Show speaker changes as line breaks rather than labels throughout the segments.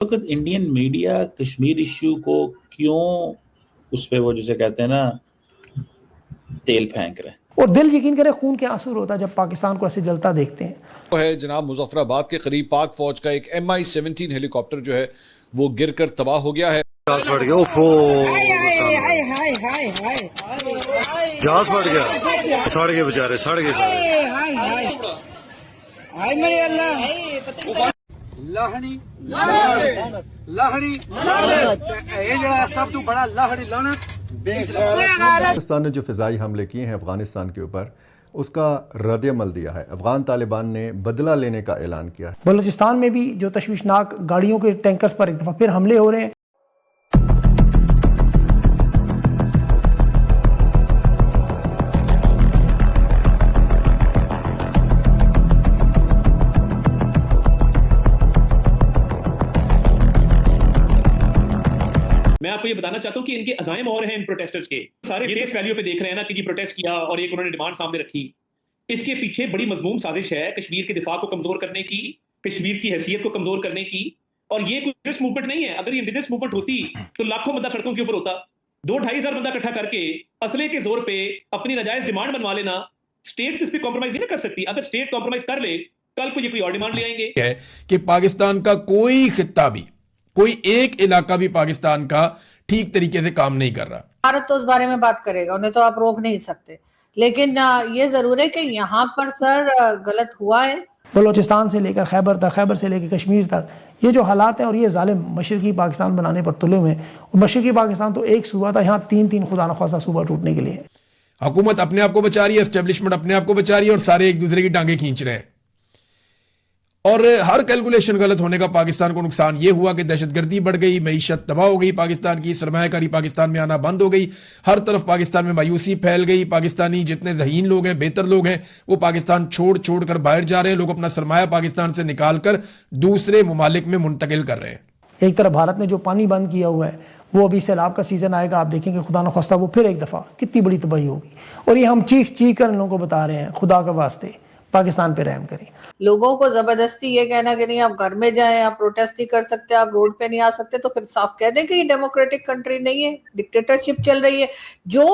वक्त Indian media Kashmir issue को क्यों उस पे वो जिसे कहते हैं ना तेल फेंक रहे हैं।
और दिल यकीन करे खून के आंसू रोता है जब पाकिस्तान को ऐसे जलता देखते हैं।
वो है जनाब मुजफ्फराबाद के करीब पाक फौज का एक MI-17 हेलीकॉप्टर जो है वो गिरकर तबाह हो गया है।
गैस फट गया, गैस फट गया, सड़ गए बेचारे, सड़ गए
लाहड़ी लाहड़ी ये जड़ा सब तो बड़ा लाहड़ी लाना।
पाकिस्तान ने जो फ़िज़ाई हमले किए हैं अफ़गानिस्तान के ऊपर, उसका रद्द-ए-अमल दिया है। अफ़गान तालिबान ने बदला लेने का ऐलान किया है।
बलूचिस्तान में भी जो तशवीशनाक गाड़ियों के टैंकर्स पर एक दफ़ा फिर हमले हो रहे हैं।
मैं आपको ये बताना चाहता हूं कि इनके अज़ाइम और हैं इन प्रोटेस्टर्स के, सारे फेस वैल्यू पे देख रहे हैं ना कि जी प्रोटेस्ट किया और एक उन्होंने डिमांड सामने रखी। इसके पीछे बड़ी मजमूम साजिश है कश्मीर के दिफा को कमजोर करने की, कश्मीर की हैसियत को कमजोर करने की। और ये कोई इंडिजिनस मूवमेंट नहीं है। अगर ये इंडिजिनस मूवमेंट होती तो लाखों बंदा सड़कों के ऊपर होता। 2-2.5 हजार बंदा इकट्ठा करके असले के जोर पे अपनी नाजायज डिमांड बनवा लेना। स्टेट तो इस पर कॉम्प्रोमाइज नहीं कर सकती। अगर स्टेट कॉम्प्रोमाइज कर ले, कल को ये कोई और डिमांड ले आएंगे।
है कि पाकिस्तान का कोई खित्ता भी, कोई एक इलाका भी पाकिस्तान का ठीक तरीके से काम नहीं कर रहा।
भारत तो उस बारे में बात करेगा, उन्हें तो आप रोक नहीं सकते, लेकिन ये जरूर है कि यहाँ पर सर गलत हुआ है।
बलूचिस्तान से लेकर खैबर तक, खैबर से लेकर कश्मीर तक ये जो हालात हैं और ये जालिम मशरकी पाकिस्तान बनाने पर तुले हुए हैं। और मशरकी पाकिस्तान तो एक सूबा था, यहाँ 3-3 खुदा न ख्वास्ता सूबा टूटने के लिए।
हुकूमत अपने आप को बचा रही है, एस्टेब्लिशमेंट अपने आप को बचा रही है और सारे एक दूसरे की टांगे खींच रहे हैं। और हर कैलकुलेशन गलत होने का पाकिस्तान को नुकसान ये हुआ कि दहशतगर्दी बढ़ गई, मईशत तबाह हो गई पाकिस्तान की, सरमायाकारी पाकिस्तान में आना बंद हो गई, हर तरफ पाकिस्तान में मायूसी फैल गई। पाकिस्तानी जितने ज़हीन लोग हैं, बेहतर लोग हैं, वो पाकिस्तान छोड़ कर बाहर जा रहे हैं। लोग अपना सरमाया पाकिस्तान से निकाल कर दूसरे ममालिक में मुंतकिल कर रहे हैं।
एक तरफ भारत ने जो पानी बंद किया हुआ है, वो अभी सैलाब का सीजन आएगा, आप देखेंगे खुदा न ख्वास्ता वो फिर एक दफ़ा कितनी बड़ी तबाही होगी। और ये हम चीख कर इन लोगों को बता रहे हैं, खुदा के वास्ते पाकिस्तान पे रहम करें।
लोगों को जबरदस्ती ये कहना कि नहीं आप घर में जाएं, आप प्रोटेस्ट नहीं कर सकते, आप रोड पे नहीं आ सकते, तो फिर साफ कह दें कि ये डेमोक्रेटिक कंट्री नहीं है, डिक्टेटरशिप चल रही है। जो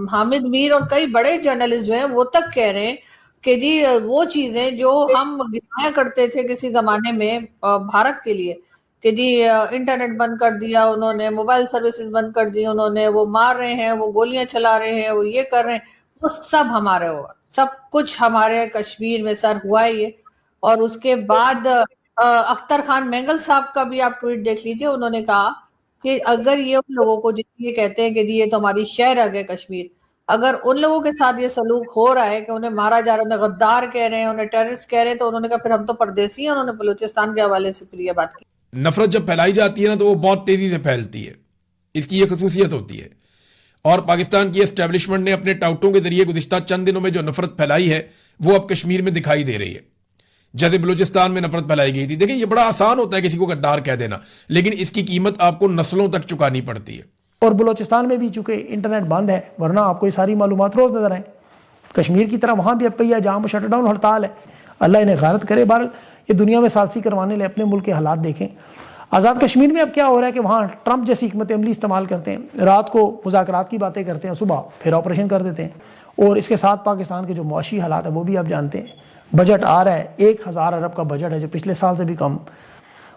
हामिद मीर और कई बड़े जर्नलिस्ट जो हैं वो तक कह रहे हैं कि जी वो चीजें जो हम गिनाया करते थे किसी जमाने में भारत के लिए कि जी इंटरनेट बंद कर दिया उन्होंने, मोबाइल सर्विसेज बंद कर दी उन्होंने, वो मार रहे हैं, वो गोलियां चला रहे हैं, वो ये कर रहे हैं, वो सब हमारे हुआ, सब कुछ हमारे कश्मीर में सर हुआ ही है। और उसके बाद अख्तर खान मेंगल साहब का भी आप ट्वीट देख लीजिए, उन्होंने कहा कि अगर ये उन लोगों को जिसके कहते हैं कि जी ये तो हमारी शहर है कश्मीर, अगर उन लोगों के साथ ये सलूक हो रहा है कि उन्हें मारा जा रहा है, उन्हें गद्दार कह रहे हैं, उन्हें टेररिस्ट कह रहे हैं, तो उन्होंने कहा फिर हम तो परदेसी हैं। उन्होंने बलूचिस्तान के हवाले से फिर ये बात की।
नफरत जब फैलाई जाती है ना, तो वो बहुत तेजी से फैलती है, इसकी ये खसूसियत होती है। और पाकिस्तान की एस्टेब्लिशमेंट ने अपने टाउटों के जरिए गुज़िश्ता चंद दिनों में जो नफरत फैलाई है वो अब कश्मीर में दिखाई दे रही है, जैसे बलूचिस्तान में नफरत फैलाई गई थी। देखिए, ये बड़ा आसान होता है किसी को गद्दार कह देना, लेकिन इसकी कीमत आपको नस्लों तक चुकानी पड़ती है।
और बलूचिस्तान में भी चूंकि इंटरनेट बंद है, वरना आपको ये सारी मालूमात रोज नजर आए। कश्मीर की तरह वहां भी अब पहिया जहां शटडाउन हड़ताल है, अल्लाह इन्हें गारत करे। बहरहाल ये दुनिया में सालसी करवाने ले अपने मुल्क के हालात देखें। आज़ाद कश्मीर में अब क्या हो रहा है कि वहाँ ट्रंप जैसी हिकमत अमली इस्तेमाल करते हैं, रात को मुज़ाकरात की बातें करते हैं, सुबह फिर ऑपरेशन कर देते हैं। और इसके साथ पाकिस्तान के जो मुआशी हालात है वो भी आप जानते हैं। बजट आ रहा है, 1000 अरब का बजट है जो पिछले साल से भी कम।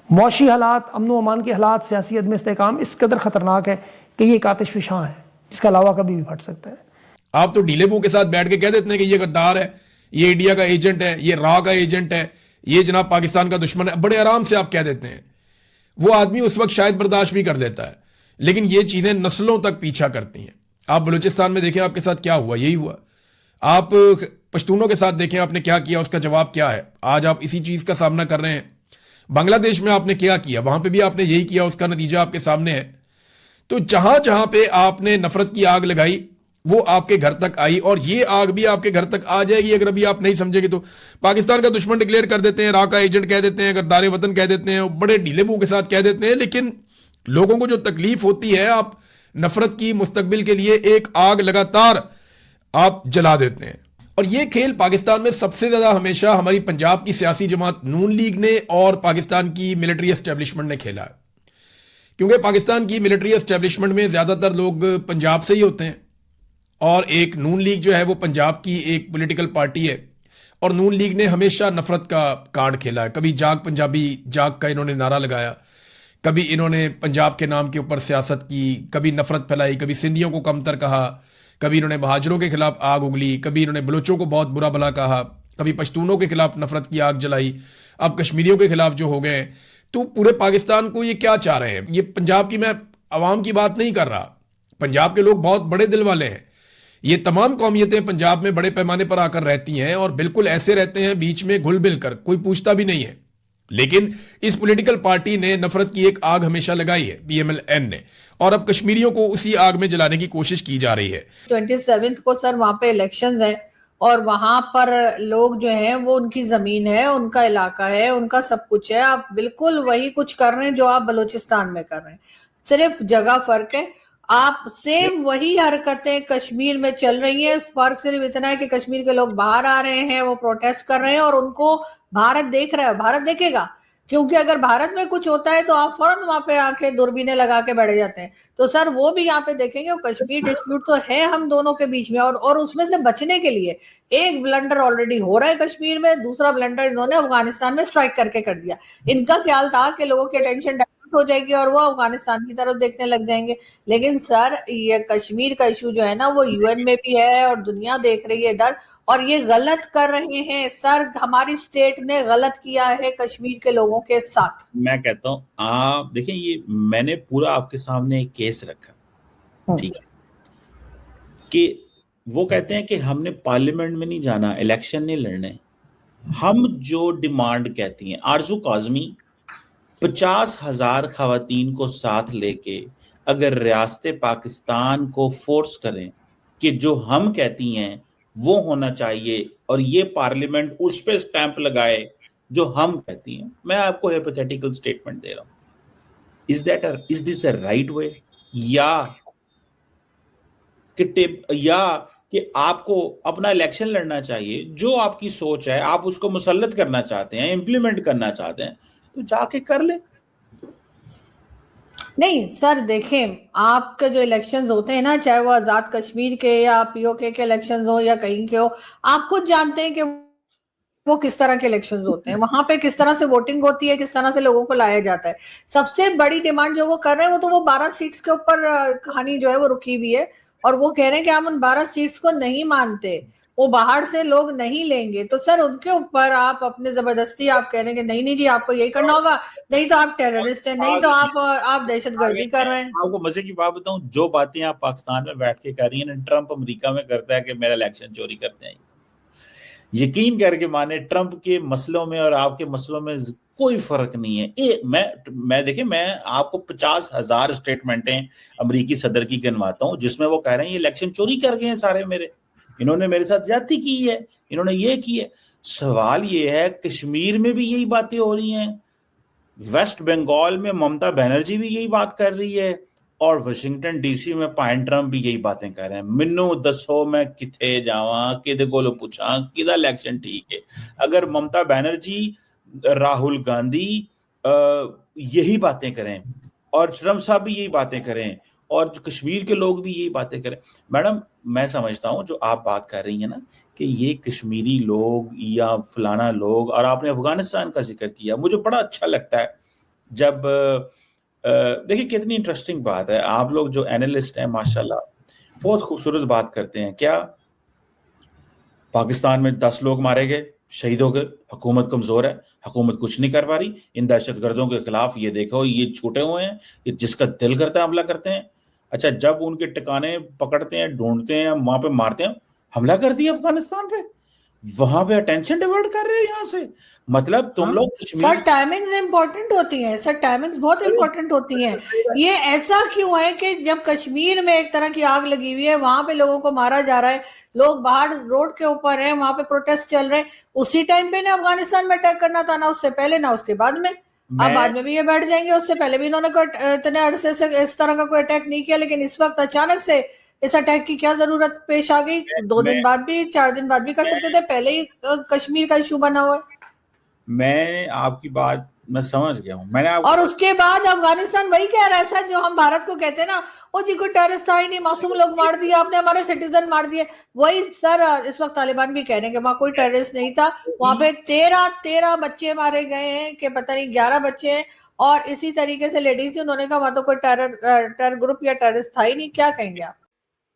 मुआशी हालात, अमन व अमान के हालात, सियासी अदम इस्तेहकाम इस कदर ख़तरनाक है कि ये एक आतिश फिशां है जिसका लावा कभी भी फट सकता है।
आप तो ढीले मुंह के साथ बैठ के कह देते हैं कि ये गद्दार है, ये इंडिया का एजेंट है, ये रा का एजेंट है, ये जनाब पाकिस्तान का दुश्मन है। बड़े आराम से आप कह देते हैं। वो आदमी उस वक्त शायद बर्दाश्त भी कर लेता है, लेकिन ये चीजें नस्लों तक पीछा करती हैं। आप बलूचिस्तान में देखें आपके साथ क्या हुआ, यही हुआ। आप पश्तूनों के साथ देखें आपने क्या किया, उसका जवाब क्या है। आज आप इसी चीज का सामना कर रहे हैं। बांग्लादेश में आपने क्या किया, वहां पे भी आपने यही किया, उसका नतीजा आपके सामने है। तो जहां जहां पे आपने नफरत की आग लगाई वो आपके घर तक आई, और ये आग भी आपके घर तक आ जाएगी अगर अभी आप नहीं समझेंगे तो। पाकिस्तान का दुश्मन डिक्लेयर कर देते हैं, रा का एजेंट कह देते हैं, गद्दार वतन कह देते हैं, बड़े ढीले मुंह के साथ कह देते हैं, लेकिन लोगों को जो तकलीफ होती है, आप नफरत की मुस्तकबिल के लिए एक आग लगातार आप जला देते हैं। और ये खेल पाकिस्तान में सबसे ज्यादा हमेशा हमारी पंजाब की सियासी जमात नून लीग ने और पाकिस्तान की मिलिट्री एस्टेब्लिशमेंट ने खेला है, क्योंकि पाकिस्तान की मिलिट्री एस्टेब्लिशमेंट में ज्यादातर लोग पंजाब से ही होते हैं और एक नून लीग जो है वो पंजाब की एक पॉलिटिकल पार्टी है और नून लीग ने हमेशा नफरत का कार्ड खेला है। कभी जाग पंजाबी जाग का इन्होंने नारा लगाया, कभी इन्होंने पंजाब के नाम के ऊपर सियासत की, कभी नफरत फैलाई, कभी सिंधियों को कमतर कहा, कभी इन्होंने महाजरों के खिलाफ आग उगली, कभी इन्होंने बलोचों को बहुत बुरा भला कहा, कभी पश्तूनों के खिलाफ नफरत की आग जलाई, अब कश्मीरियों के खिलाफ जो हो गए। तो पूरे पाकिस्तान को ये क्या चाह रहे हैं? ये पंजाब की, मैं अवाम की बात नहीं कर रहा, पंजाब के लोग बहुत बड़े दिल वाले हैं। ये तमाम कौमियतें पंजाब में बड़े पैमाने पर आकर रहती हैं और बिल्कुल ऐसे रहते हैं बीच में घुल मिल कर, कोई पूछता भी नहीं है। लेकिन इस पॉलिटिकल पार्टी ने नफरत की एक आग हमेशा लगाई है, PMLN ने, और अब कश्मीरियों को उसी आग में जलाने की कोशिश की जा रही है।
27 को सर वहां पे इलेक्शंस है और वहां पर लोग जो हैं वो उनकी जमीन है, उनका इलाका है, उनका सब कुछ है। आप बिल्कुल वही कुछ कर रहे हैं जो आप बलूचिस्तान में कर रहे हैं, सिर्फ जगह फर्क है। आप सेम वही हरकतें कश्मीर में चल रही हैं, फर्क सिर्फ इतना है कि कश्मीर के लोग बाहर आ रहे हैं, वो प्रोटेस्ट कर रहे हैं और उनको भारत देख रहा है, भारत देखेगा। क्योंकि अगर भारत में कुछ होता है तो आप फौरन वहां पे आके दूरबीनें लगा के बैठ जाते हैं। तो सर वो भी यहाँ पे देखेंगे। कश्मीर डिस्प्यूट तो है हम दोनों के बीच में और उसमें से बचने के लिए एक ब्लंडर ऑलरेडी हो रहा है कश्मीर में, दूसरा ब्लंडर इन्होंने अफगानिस्तान में स्ट्राइक करके कर दिया। इनका ख्याल था कि लोगों की अटेंशन हो जाएगी और वो अफगानिस्तान की तरफ देखने लग जाएंगे। लेकिन सर ये कश्मीर का इशू जो है ना वो UN में भी है और दुनिया देख रही है इधर, और ये गलत कर रहे हैं सर। हमारी स्टेट ने गलत किया है कश्मीर के लोगों के साथ।
मैं कहता हूँ आप देखिए, ये मैंने पूरा आपके सामने एक केस रखा, ठीक है, कि वो कहते हैं कि हमने पार्लियामेंट में नहीं जाना, इलेक्शन नहीं लड़ने। हम जो डिमांड कहती हैं, आरजू काज़मी 50,000 खवातीन को साथ लेके अगर रियासत पाकिस्तान को फोर्स करें कि जो हम कहती हैं वो होना चाहिए और ये पार्लियामेंट उस पे स्टैंप लगाए जो हम कहती हैं। मैं आपको हाइपोथेटिकल स्टेटमेंट दे रहा हूं, is this a right way, या कि आपको अपना इलेक्शन लड़ना चाहिए, जो आपकी सोच है आप उसको मुसल्लत करना चाहते हैं, इंप्लीमेंट करना चाहते हैं तो जाके कर ले।
नहीं सर देखें, आपके जो इलेक्शंस होते हैं ना, चाहे वो आजाद कश्मीर के या POK के इलेक्शंस हो या कहीं के हो, आप खुद जानते हैं कि वो किस तरह के इलेक्शंस होते हैं, वहां पे किस तरह से वोटिंग होती है, किस तरह से लोगों को लाया जाता है। सबसे बड़ी डिमांड जो वो कर रहे हैं वो 12 सीट्स के ऊपर कहानी जो है वो रुकी हुई है और वो कह रहे हैं कि हम उन 12 सीट्स को नहीं मानते, वो बाहर से लोग नहीं लेंगे। तो सर उनके ऊपर आप अपने जबरदस्ती आप कह रहे हैं कि नहीं जी आपको यही करना होगा, नहीं तो आप टेररिस्ट हैं, नहीं तो आप दहशतगर्दी कर रहे हैं।
आपको मजे की बात बताऊं, जो बातें आप पाकिस्तान में बैठ के कर रही हैं, ट्रंप अमेरिका में करता है कि मेरा इलेक्शन चोरी करते हैं। यकीन करके माने, ट्रंप के मसलों में और आपके मसलों में कोई फर्क नहीं है। मैं देखिए, मैं आपको 50,000 स्टेटमेंटें अमेरिकी सदर की गिनवाता हूं जिसमें वो कह रहे हैं ये इलेक्शन चोरी कर गए हैं सारे मेरे, इन्होंने मेरे साथ ज्यादती की है, इन्होंने ये की है। सवाल ये है, कश्मीर में भी यही बातें हो रही हैं, वेस्ट बंगाल में ममता बनर्जी भी यही बात कर रही है और वाशिंगटन DC में पाइन ट्रंप भी यही बातें कर रहे हैं। मिन्नू दसो मैं किथे जावा, किदे कोलो पूछा किदा इलेक्शन ठीक है। अगर ममता बनर्जी, राहुल गांधी यही बातें करें और ट्रंप साहब भी यही बातें करें और कश्मीर के लोग भी यही बातें करें, मैडम मैं समझता हूं जो आप बात कर रही हैं ना कि ये कश्मीरी लोग या फलाना लोग, और आपने अफगानिस्तान का जिक्र किया, मुझे बड़ा अच्छा लगता है जब देखिए कितनी इंटरेस्टिंग बात है। आप लोग जो एनालिस्ट हैं माशाल्लाह बहुत खूबसूरत बात करते हैं। क्या पाकिस्तान में 10 लोग मारे गए, शहीद हो गए, हुकूमत कमजोर है, हुकूमत कुछ नहीं कर पा रही, इन दहशतगर्दों के खिलाफ ये देखो ये छूटे हुए हैं, ये जिसका दिल करता है हमला करते हैं। अच्छा, जब उनके ठिकाने पकड़ते हैं, ढूंढते हैं, वहां पे मारते हैं, हमला कर दिया अफगानिस्तान पे, वहां पे अटेंशन डिवर्ट कर रहे हैं यहाँ से। मतलब तुम लोग
सर टाइमिंग्स इंपॉर्टेंट होती हैं, सर टाइमिंग्स बहुत इंपॉर्टेंट होती हैं। ये ऐसा क्यों है कि जब कश्मीर में एक तरह की आग लगी हुई है, वहां पे लोगों को मारा जा रहा है, लोग बाहर रोड के ऊपर हैं, वहां पे प्रोटेस्ट चल रहे हैं, उसी टाइम पे ना अफगानिस्तान में अटैक करना था, ना उससे पहले ना उसके बाद में। अब बाद में भी ये बैठ जाएंगे, उससे पहले भी इन्होंने इतने अरसे से इस तरह का कोई अटैक नहीं किया, लेकिन इस वक्त अचानक से इस अटैक की क्या जरूरत पेश आ गई? 2 दिन बाद भी, 4 दिन बाद भी कर सकते थे, पहले ही कश्मीर का इशू बना हुआ है।
मैं आपकी बात मैं समझ गया हूँ। मैंने
और उसके बाद अफगानिस्तान वही कह रहा है सर, जो हम भारत को कहते हैं ना, ओ जी कोई टेररिस्ट था ही नहीं, मासूम लोग मार दिए आपने, हमारे सिटीजन मार दिए। वही सर इस वक्त तालिबान भी कह रहे हैं कि वहां कोई टेररिस्ट नहीं था, वहां पे 13 बच्चे मारे गए हैं, कि पता नहीं 11 बच्चे हैं, और इसी तरीके से लेडीज, उन्होंने कहा वहां तो कोई टेरर ग्रुप या टेररिस्ट था ही नहीं। क्या कहेंगे आप?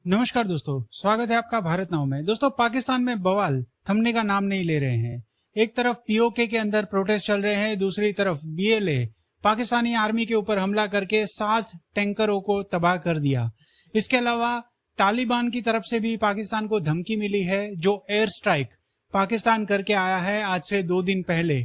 नमस्कार दोस्तों, स्वागत है आपका भारत नाउ में। दोस्तों, पाकिस्तान में बवाल थमने का नाम नहीं ले रहे हैं। एक तरफ पीओके के अंदर प्रोटेस्ट चल रहे हैं, दूसरी तरफ बीएलए पाकिस्तानी आर्मी के ऊपर हमला करके 7 टैंकरों को तबाह कर दिया। इसके अलावा तालिबान की तरफ से भी पाकिस्तान को धमकी मिली है, जो एयर स्ट्राइक पाकिस्तान करके आया है आज से 2 दिन पहले।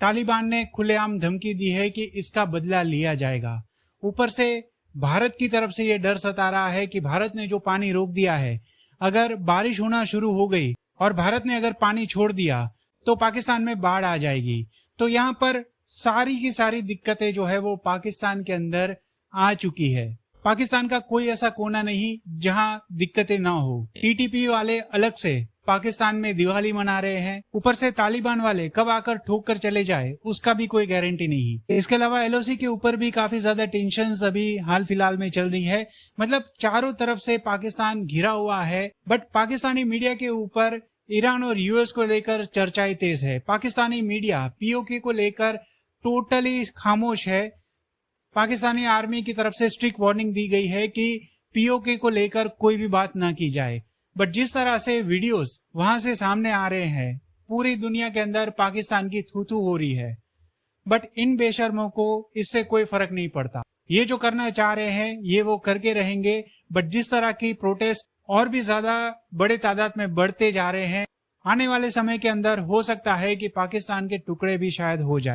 तालिबान ने खुलेआम धमकी दी है कि इसका बदला लिया जाएगा। ऊपर से भारत की तरफ से ये डर सता रहा है कि भारत ने जो पानी रोक दिया है, अगर बारिश होना शुरू हो गई और भारत ने अगर पानी छोड़ दिया तो पाकिस्तान में बाढ़ आ जाएगी। तो यहाँ पर सारी की सारी दिक्कतें जो है वो पाकिस्तान के अंदर आ चुकी है। पाकिस्तान का कोई ऐसा कोना नहीं जहां दिक्कतें ना हो। टीटीपी वाले अलग से पाकिस्तान में दिवाली मना रहे हैं, ऊपर से तालिबान वाले कब आकर ठोक कर चले जाए उसका भी कोई गारंटी नहीं। इसके अलावा एलओसी के ऊपर भी काफी ज्यादा टेंशन अभी हाल फिलहाल में चल रही है। मतलब चारों तरफ से पाकिस्तान घिरा हुआ है। बट पाकिस्तानी मीडिया के ऊपर ईरान और यूएस को लेकर चर्चाएं तेज है। पाकिस्तानी मीडिया पीओके को लेकर टोटली खामोश है। पाकिस्तानी आर्मी की तरफ से स्ट्रिक्ट वार्निंग दी गई है कि पीओके को लेकर कोई भी बात ना की जाए। बट जिस तरह से वीडियोस वहां से सामने आ रहे हैं, पूरी दुनिया के अंदर पाकिस्तान की थू-थू हो रही है। बट इन बेशर्मों को इससे कोई फर्क नहीं पड़ता। ये जो करना चाह रहे हैं ये वो करके रहेंगे। बट जिस तरह की प्रोटेस्ट और भी ज्यादा बड़े तादाद में बढ़ते जा रहे हैं, आने वाले समय के अंदर हो सकता है कि पाकिस्तान के टुकड़े भी शायद हो जाए।